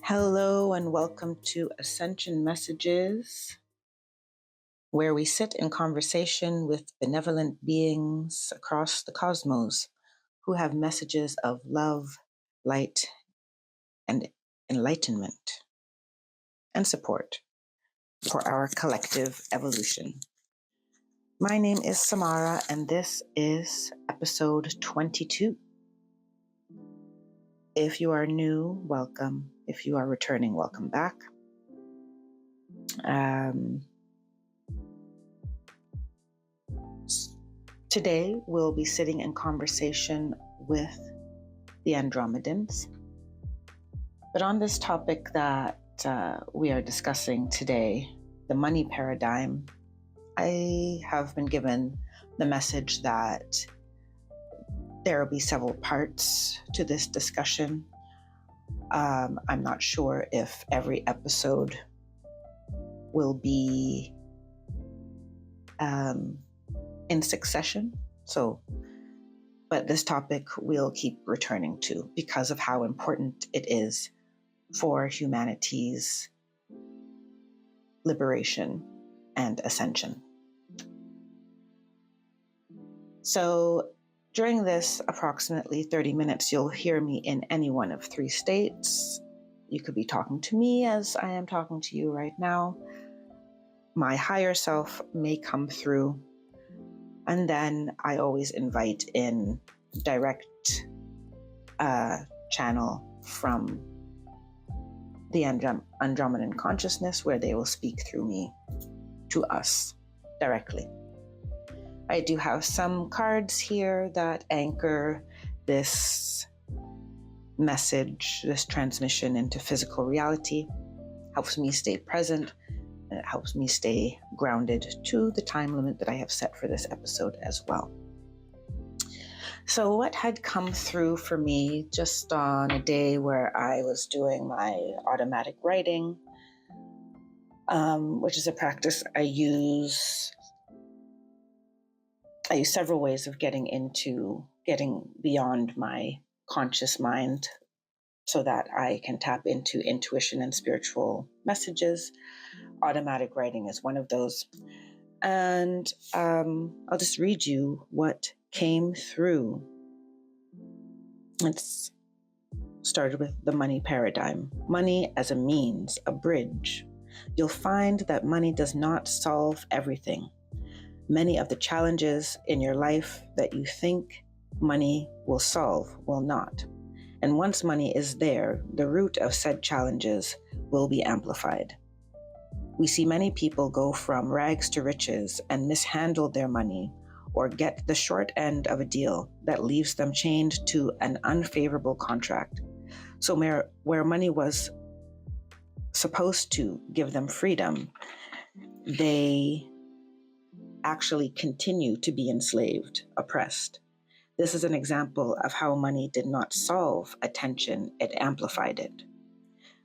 Hello and welcome to Ascension Messages, where we sit in conversation with benevolent beings across the cosmos who have messages of love, light, and enlightenment and support for our collective evolution. My name is Samara, and this is episode 22. If you are new, welcome. If you are returning, welcome back. Today, we'll be sitting in conversation with the Andromedans. But on this topic that we are discussing today, the money paradigm, I have been given the message that there will be several parts to this discussion. I'm not sure if every episode will be in succession. But this topic we'll keep returning to because of how important it is for humanity's liberation and ascension. So during this approximately 30 minutes, you'll hear me in any one of three states. You could be talking to me as I am talking to you right now. My higher self may come through. And then I always invite in direct channel from the Andromedan consciousness, where they will speak through me to us directly. I do have some cards here that anchor this message, this transmission into physical reality. Helps me stay present, and it helps me stay grounded to the time limit that I have set for this episode as well. So what had come through for me just on a day where I was doing my automatic writing, which is a practice I use several ways of getting beyond my conscious mind so that I can tap into intuition and spiritual messages. Automatic writing is one of those. And I'll just read you what came through. It's started with the money paradigm. Money as a means, a bridge. You'll find that money does not solve everything. Many of the challenges in your life that you think money will solve will not. And once money is there, the root of said challenges will be amplified. We see many people go from rags to riches and mishandle their money or get the short end of a deal that leaves them chained to an unfavorable contract. So where money was supposed to give them freedom, they actually continue to be enslaved, oppressed. This is an example of how money did not solve a tension, it amplified it.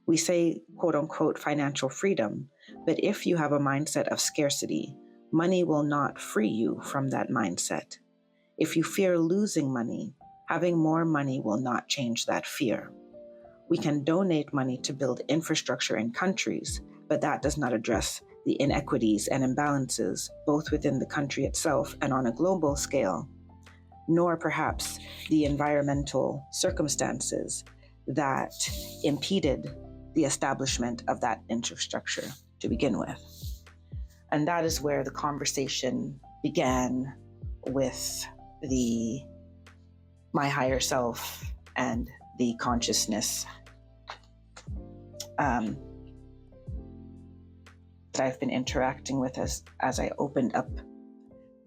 We say, quote unquote, financial freedom, but if you have a mindset of scarcity, money will not free you from that mindset. If you fear losing money, having more money will not change that fear. We can donate money to build infrastructure in countries, but that does not address the inequities and imbalances, both within the country itself and on a global scale, nor perhaps the environmental circumstances that impeded the establishment of that infrastructure to begin with. And that is where the conversation began with my higher self and the consciousness that I've been interacting with as I opened up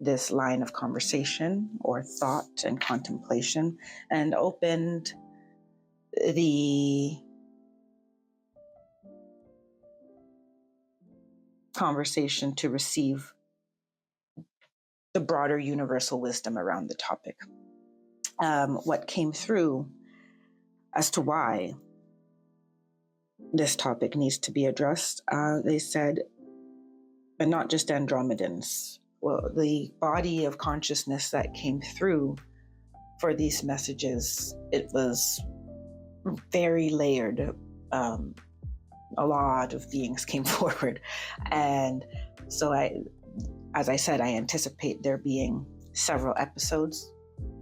this line of conversation or thought and contemplation and opened the conversation to receive the broader universal wisdom around the topic. What came through as to why this topic needs to be addressed, they said, but not just Andromedans. Well, the body of consciousness that came through for these messages, it was very layered. a lot of beings came forward. And so as I said, I anticipate there being several episodes.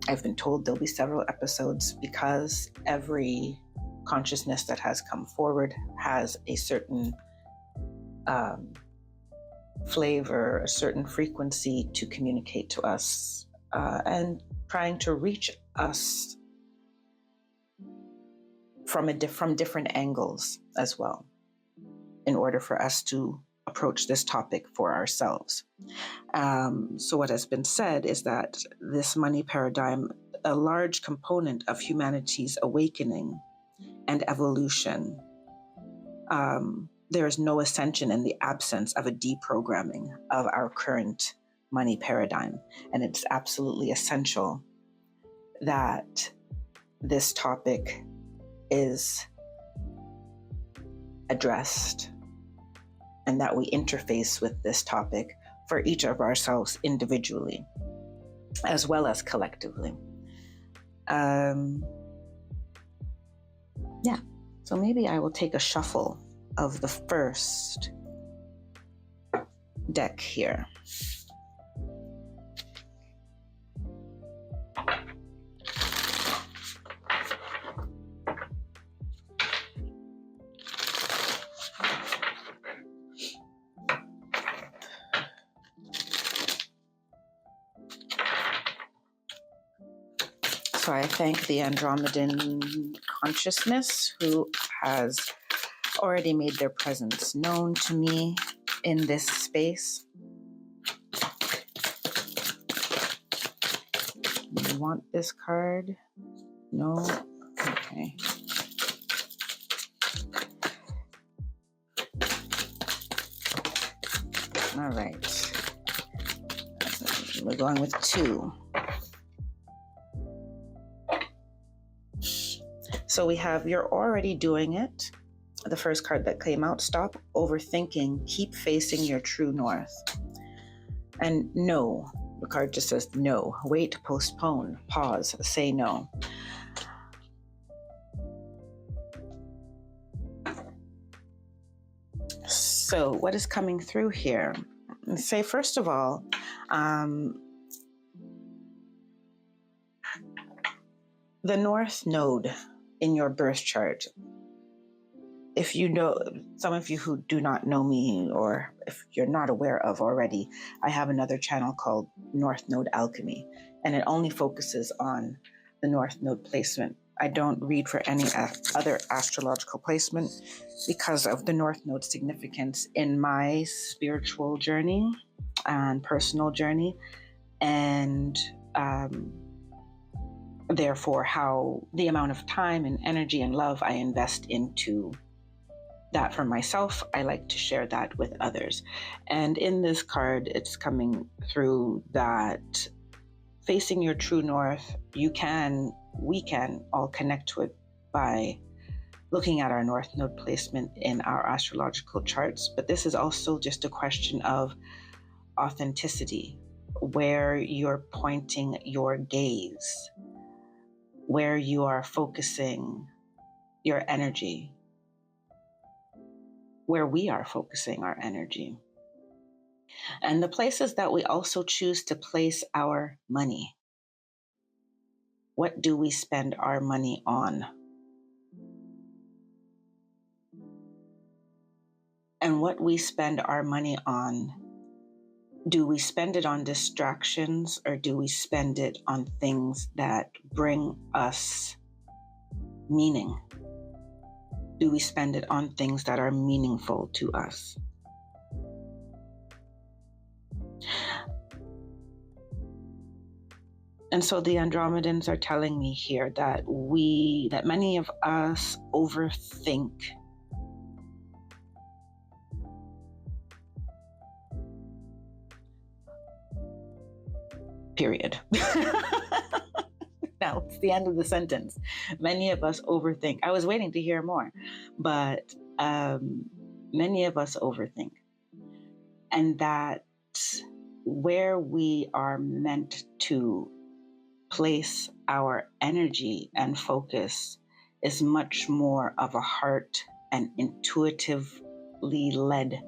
I've been told there'll be several episodes because every consciousness that has come forward has a certain flavor, a certain frequency to communicate to us, and trying to reach us from different angles as well, in order for us to approach this topic for ourselves. So what has been said is that this money paradigm, a large component of humanity's awakening and evolution, there is no ascension in the absence of a deprogramming of our current money paradigm. And it's absolutely essential that this topic is addressed and that we interface with this topic for each of ourselves individually, as well as collectively. So maybe I will take a shuffle of the first deck here. So I thank the Andromedan consciousness who has already made their presence known to me in this space. You want this card? No? Okay. All right. We're going with 2. So we have "You're already doing it." The first card that came out, "Stop overthinking, keep facing your true north." And "No." The card just says no. Wait, postpone, pause, say no. So what is coming through here? Say, first of all, the North Node in your birth chart. If you know, some of you who do not know me, or if you're not aware of already, I have another channel called North Node Alchemy, and it only focuses on the North Node placement. I don't read for any other astrological placement because of the North Node significance in my spiritual journey and personal journey, and therefore how the amount of time and energy and love I invest into that for myself, I like to share that with others. And in this card, it's coming through that facing your true north, we can all connect to it by looking at our North Node placement in our astrological charts. But this is also just a question of authenticity, where you're pointing your gaze, where you are focusing your energy, where we are focusing our energy, and the places that we also choose to place our money. What do we spend our money on? And what we spend our money on, do we spend it on distractions, or do we spend it on things that bring us meaning? Do we spend it on things that are meaningful to us? And so the Andromedans are telling me here that many of us overthink. Period. Now, it's the end of the sentence. Many of us overthink. I was waiting to hear more, but many of us overthink. And that where we are meant to place our energy and focus is much more of a heart and intuitively led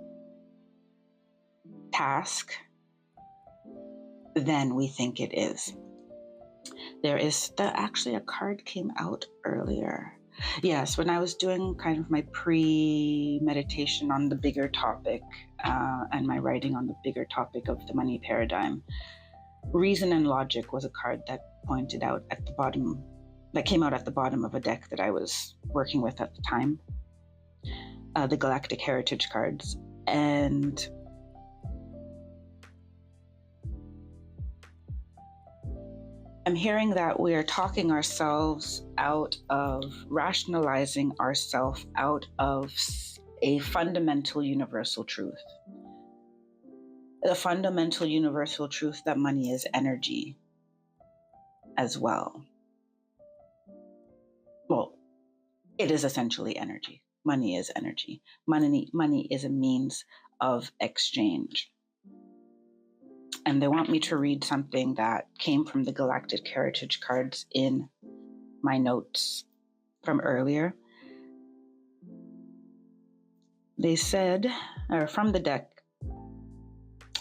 task than we think it is. There is actually a card came out earlier. Yes, when I was doing kind of my pre-meditation on the bigger topic and my writing on the bigger topic of the money paradigm, reason and logic was a card that pointed out at the bottom, that came out at the bottom of a deck that I was working with at the time, the Galactic Heritage cards. And I'm hearing that we are talking ourselves out of, rationalizing ourselves out of a fundamental universal truth. The fundamental universal truth that money is energy as well. Well, it is essentially energy. Money is energy. Money is a means of exchange. And they want me to read something that came from the Galactic Heritage cards in my notes from earlier. They said, or from the deck,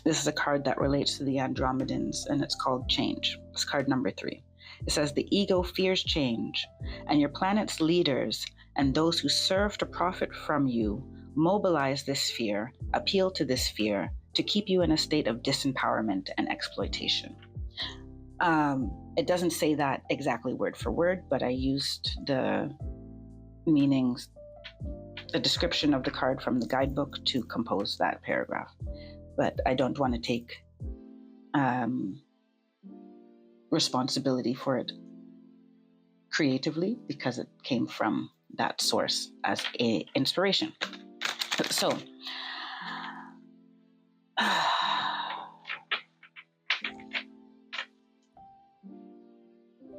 this is a card that relates to the Andromedans, and it's called Change. It's card number 3. It says, the ego fears change, and your planet's leaders and those who serve to profit from you mobilize this fear, appeal to this fear, to keep you in a state of disempowerment and exploitation. It doesn't say that exactly word for word, but I used the meanings, the description of the card from the guidebook to compose that paragraph. But I don't want to take responsibility for it creatively because it came from that source as an inspiration. So,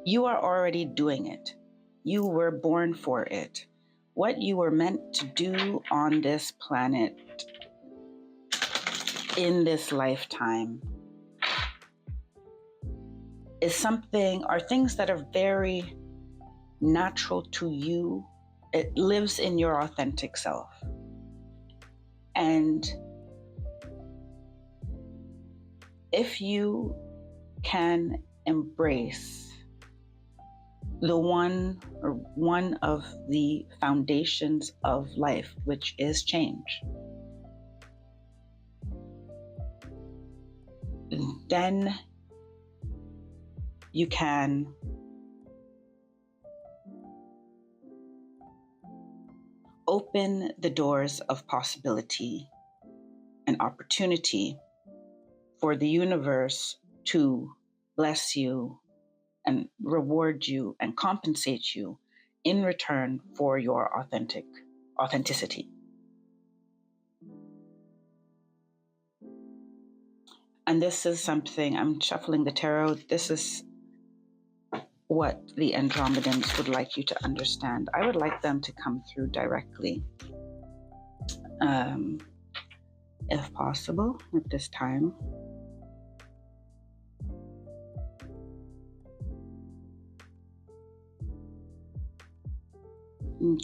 you are already doing it. You were born for it. What you were meant to do on this planet in this lifetime is something, are things that are very natural to you. It lives in your authentic self. And if you can embrace the one of the foundations of life, which is change, then you can open the doors of possibility and opportunity for the universe to bless you and reward you and compensate you in return for your authenticity. And this is something, I'm shuffling the tarot, this is what the Andromedans would like you to understand. I would like them to come through directly, if possible, at this time.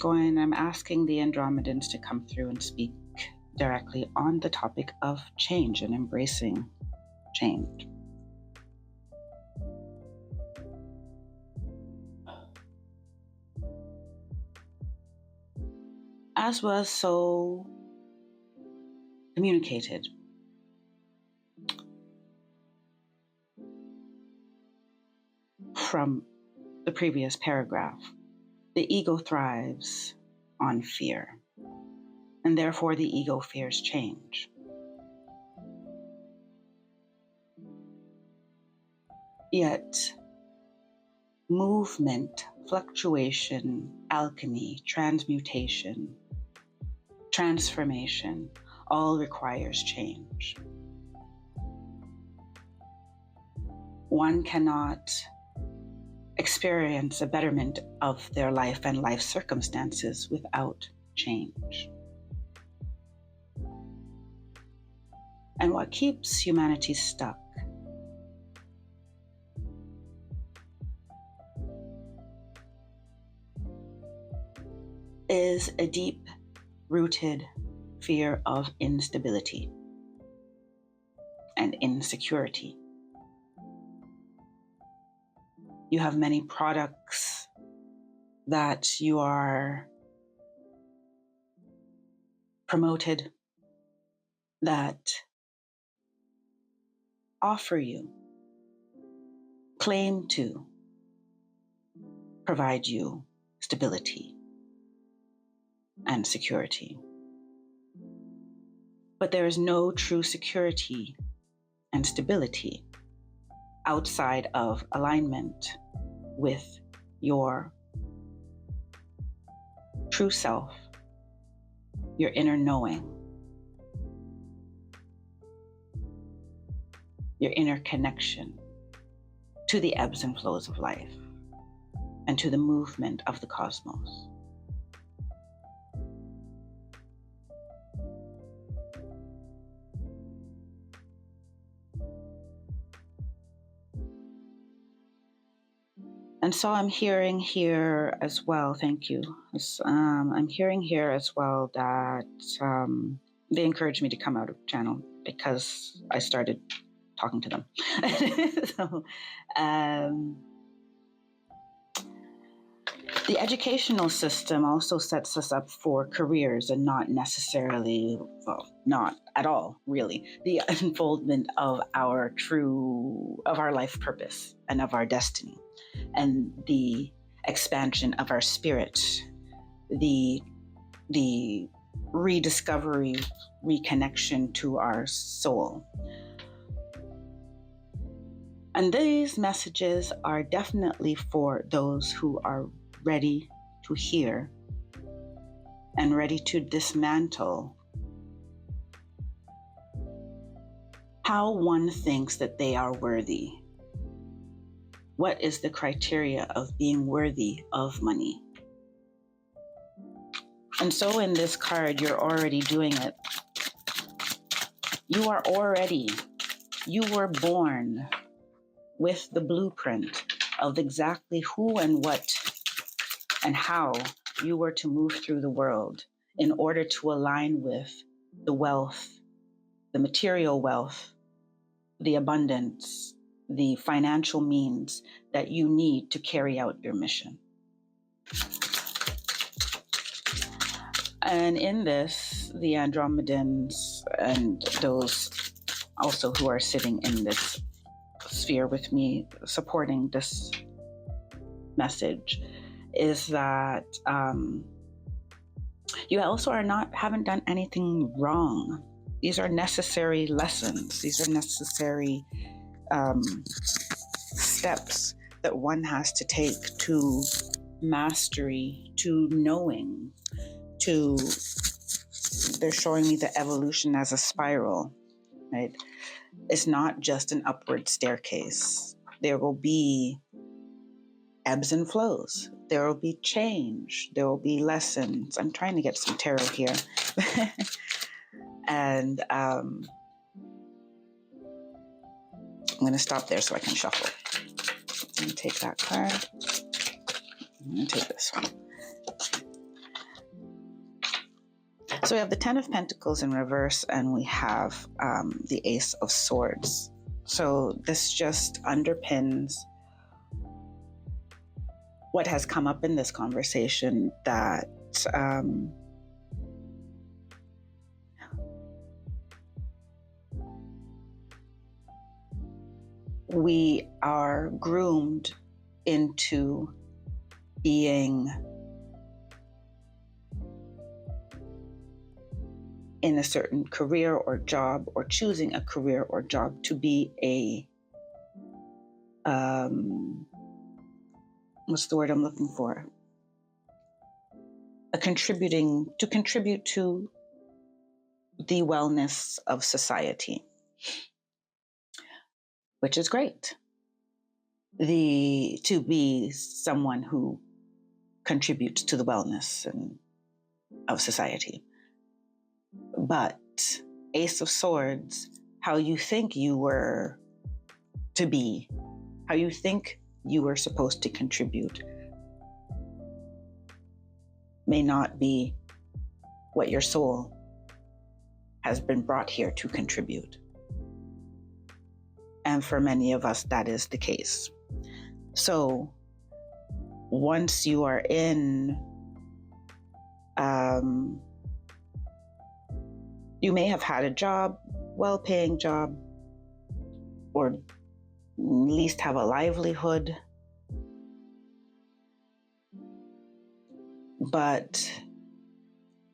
I'm asking the Andromedans to come through and speak directly on the topic of change and embracing change. As was so communicated, from the previous paragraph, the ego thrives on fear, and therefore the ego fears change. Yet, movement, fluctuation, alchemy, transmutation, transformation, all requires change. One cannot experience a betterment of their life and life circumstances without change. And what keeps humanity stuck is a deep rooted fear of instability and insecurity. You have many products that you are promoted that offer you, claim to provide you stability and security. But there is no true security and stability outside of alignment with your true self, your inner knowing, your inner connection to the ebbs and flows of life and to the movement of the cosmos. And so I'm hearing here as well, thank you. I'm hearing here as well that they encouraged me to come out of channel because I started talking to them. So, the educational system also sets us up for careers and not necessarily, well, not at all, really, the unfoldment of our life purpose and of our destiny and the expansion of our spirit, the rediscovery, reconnection to our soul. And these messages are definitely for those who are ready to hear and ready to dismantle how one thinks that they are worthy. What is the criteria of being worthy of money? And so in this card, you're already doing it. You were born with the blueprint of exactly who and what and how you were to move through the world in order to align with the wealth, the material wealth, the abundance, the financial means that you need to carry out your mission. And in this, the Andromedans and those also who are sitting in this sphere with me supporting this message is that you also haven't done anything wrong. These are necessary lessons. These are necessary steps that one has to take to mastery, to knowing, they're showing me the evolution as a spiral, right? It's not just an upward staircase. There will be ebbs and flows. There will be change. There will be lessons. I'm trying to get some tarot here. And I'm going to stop there so I can shuffle. I'm going to take that card. I'm going to take this one. So we have the Ten of Pentacles in reverse, and we have the Ace of Swords. So this just underpins what has come up in this conversation, that we are groomed into being in a certain career or job, or choosing a career or job to be a, what's the word I'm looking for? To contribute to the wellness of society, which is great. To be someone who contributes to the wellness of society. But Ace of Swords, how you think you were to be, how you think you were supposed to contribute, may not be what your soul has been brought here to contribute. And for many of us, that is the case. So once you are in, you may have had a job, well-paying job, or at least have a livelihood, but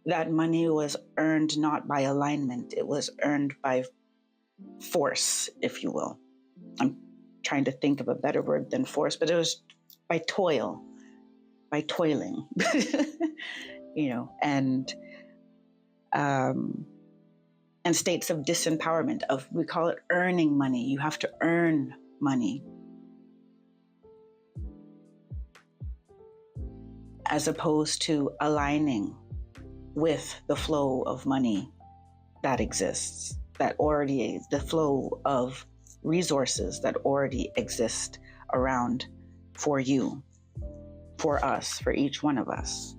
that money was earned not by alignment, it was earned by force, if you will. I'm trying to think of a better word than force, but it was by toil, by toiling, and states of disempowerment, we call it earning money. You have to earn money, as opposed to aligning with the flow of money that exists, that already is, the flow of resources that already exist around for you, for us, for each one of us.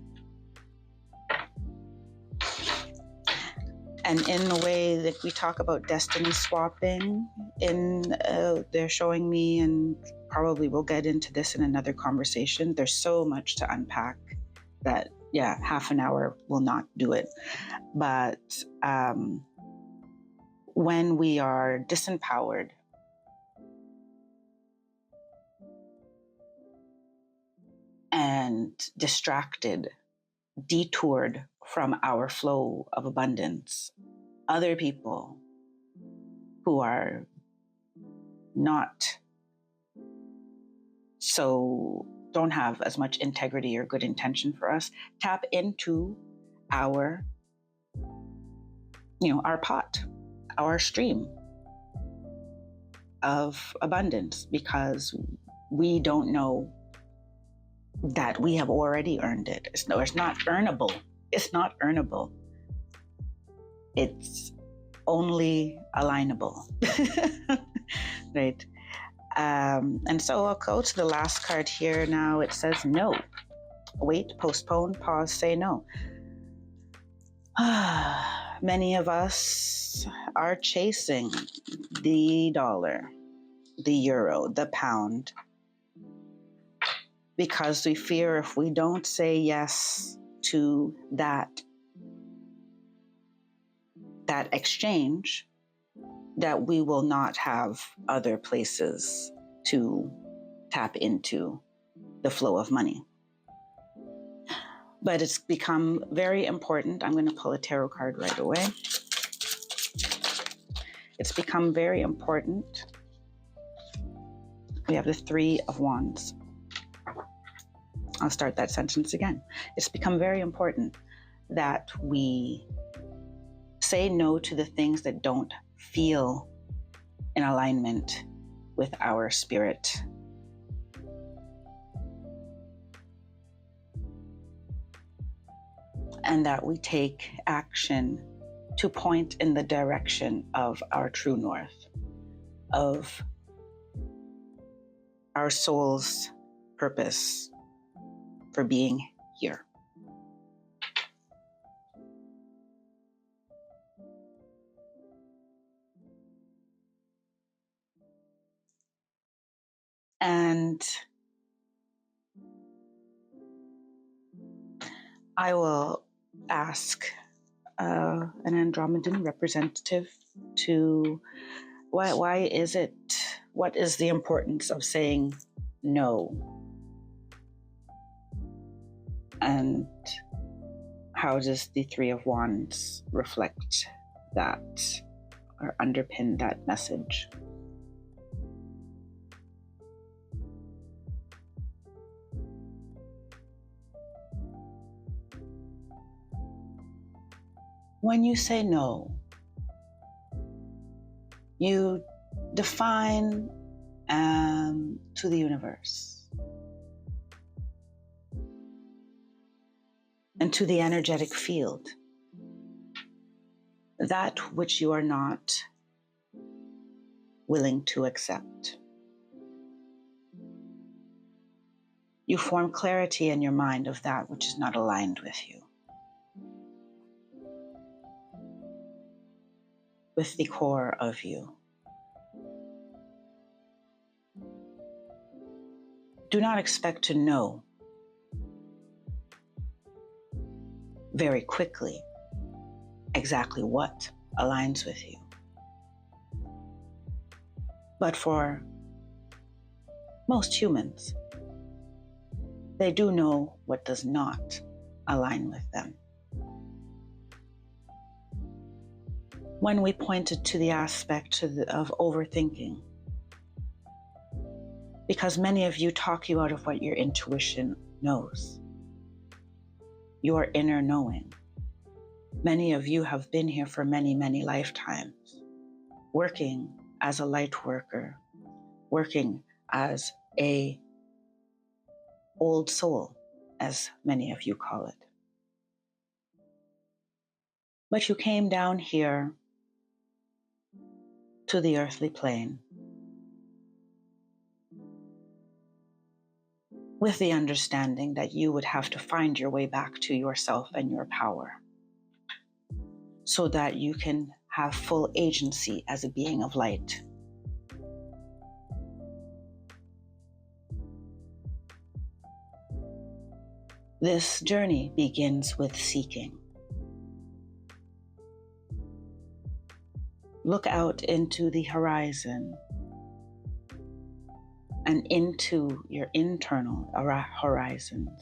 And in the way that we talk about destiny swapping, they're showing me, and probably we'll get into this in another conversation, there's so much to unpack that, half an hour will not do it. But when we are disempowered, and distracted, detoured from our flow of abundance, other people who are not so, don't have as much integrity or good intention for us, tap into our pot, our stream of abundance, because we don't know that we have already earned it. It's not earnable. It's not earnable. It's only alignable, right? And so I'll go to the last card here now. It says no. Wait, postpone, pause, say no. Many of us are chasing the dollar, the euro, the pound, because we fear if we don't say yes to that exchange, that we will not have other places to tap into the flow of money. But it's become very important. I'm going to pull a tarot card right away. It's become very important. We have the Three of Wands. I'll start that sentence again. It's become very important that we say no to the things that don't feel in alignment with our spirit. And that we take action to point in the direction of our true north, of our soul's purpose for being here. And I will ask an Andromedan representative to, why is it, what is the importance of saying no? And how does the Three of Wands reflect that or underpin that message? When you say no, you define to the universe and to the energetic field that which you are not willing to accept. You form clarity in your mind of that which is not aligned with you. with the core of you. Do not expect to know very quickly exactly what aligns with you. But for most humans, they do know what does not align with them. When we pointed to the aspect of overthinking, because many of you talk you out of what your intuition knows, your inner knowing. Many of you have been here for many, many lifetimes, working as a light worker, working as a old soul, as many of you call it. But you came down here to the earthly plane with the understanding that you would have to find your way back to yourself and your power so that you can have full agency as a being of light. This journey begins with seeking. Look out into the horizon and into your internal horizons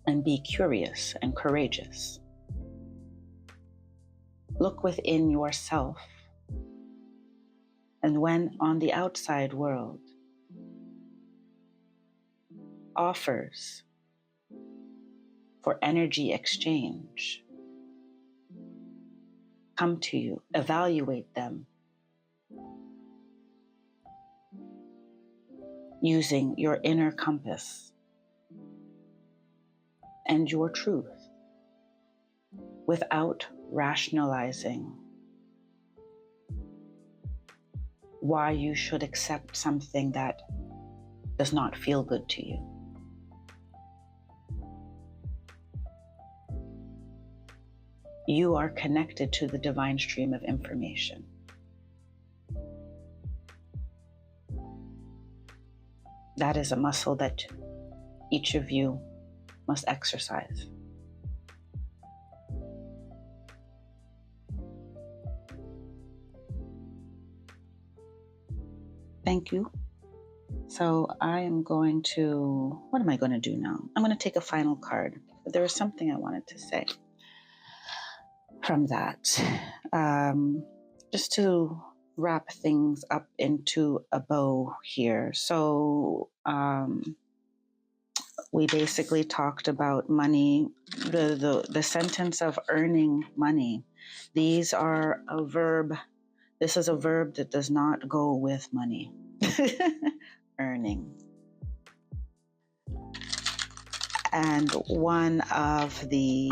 and be curious and courageous. Look within yourself, and when on the outside world offers for energy exchange come to you, evaluate them using your inner compass and your truth without rationalizing why you should accept something that does not feel good to you. You are connected to the divine stream of information. That is a muscle that each of you must exercise. Thank you. So I am going to, what am I going to do now? I'm going to take a final card. But there was something I wanted to say from that. Just to wrap things up into a bow here. So we basically talked about money, the sentence of earning money. These are a verb. This is a verb that does not go with money. Earning. And one of the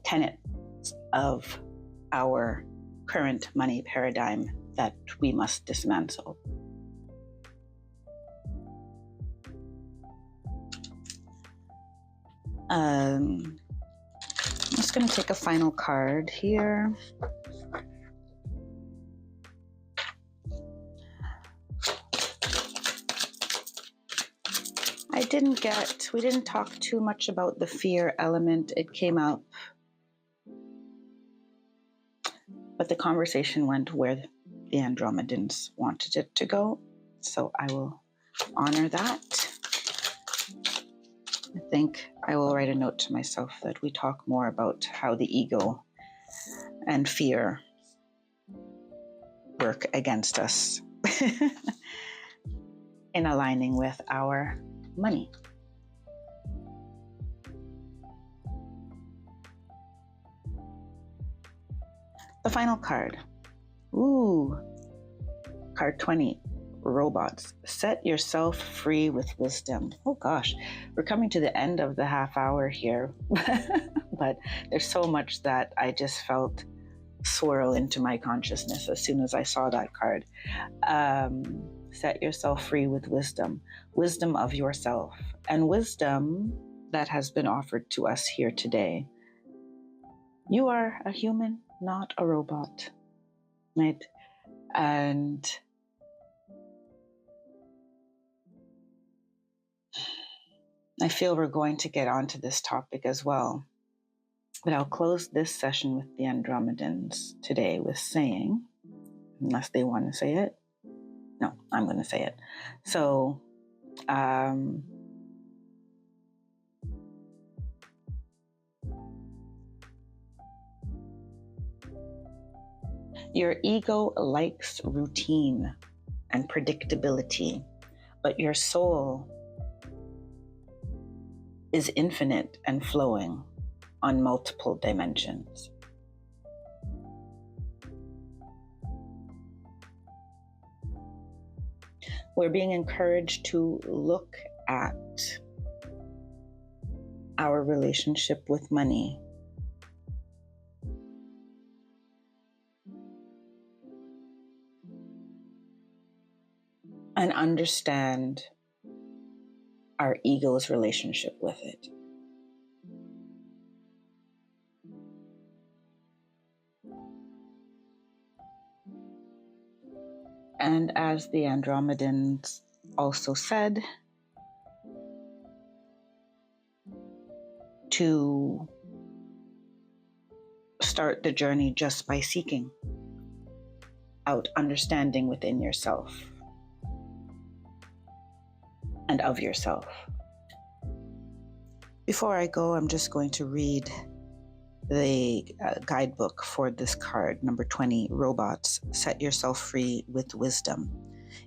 tenets of our current money paradigm that we must dismantle. I'm just going to take a final card here. We didn't talk too much about the fear element. It came up, but the conversation went where the Andromedans wanted it to go. So I will honor that. I think I will write a note to myself that we talk more about how the ego and fear work against us in aligning with our money. The final card. Ooh, card 20. Robots. Set yourself free with wisdom. Oh gosh, we're coming to the end of the half hour here. But there's so much that I just felt swirl into my consciousness as soon as I saw that card. Set yourself free with wisdom. Wisdom of yourself. And wisdom that has been offered to us here today. You are a human, not a robot, right? And I feel we're going to get onto this topic as well. But I'll close this session with the Andromedans today with saying, unless they want to say it. No, I'm going to say it. So, your ego likes routine and predictability, but your soul is infinite and flowing on multiple dimensions. We're being encouraged to look at our relationship with money and understand our ego's relationship with it. And as the Andromedans also said, to start the journey just by seeking out understanding within yourself and of yourself. Before I go, I'm just going to read the guidebook for this card, number 20, Robots, Set Yourself Free with Wisdom.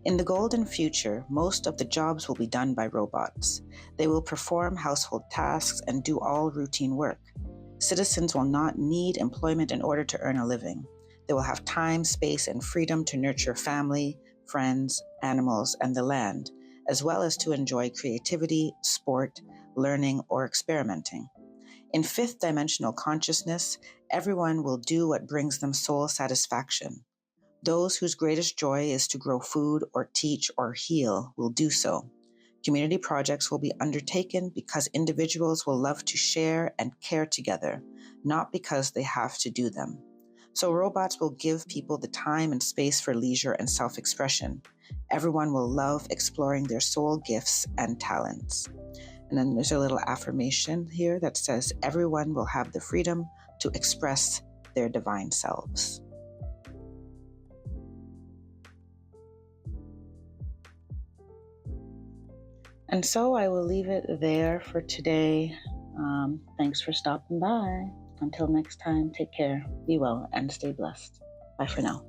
In the golden future, most of the jobs will be done by robots. They will perform household tasks and do all routine work. Citizens will not need employment in order to earn a living. They will have time, space, and freedom to nurture family, friends, animals, and the land, as well as to enjoy creativity, sport, learning, or experimenting. In fifth dimensional consciousness, everyone will do what brings them soul satisfaction. Those whose greatest joy is to grow food or teach or heal will do so. Community projects will be undertaken because individuals will love to share and care together, not because they have to do them. So robots will give people the time and space for leisure and self-expression. Everyone will love exploring their soul gifts and talents. And then there's a little affirmation here that says, everyone will have the freedom to express their divine selves. And so I will leave it there for today. Thanks for stopping by. Until next time, take care, be well, and stay blessed. Bye for now.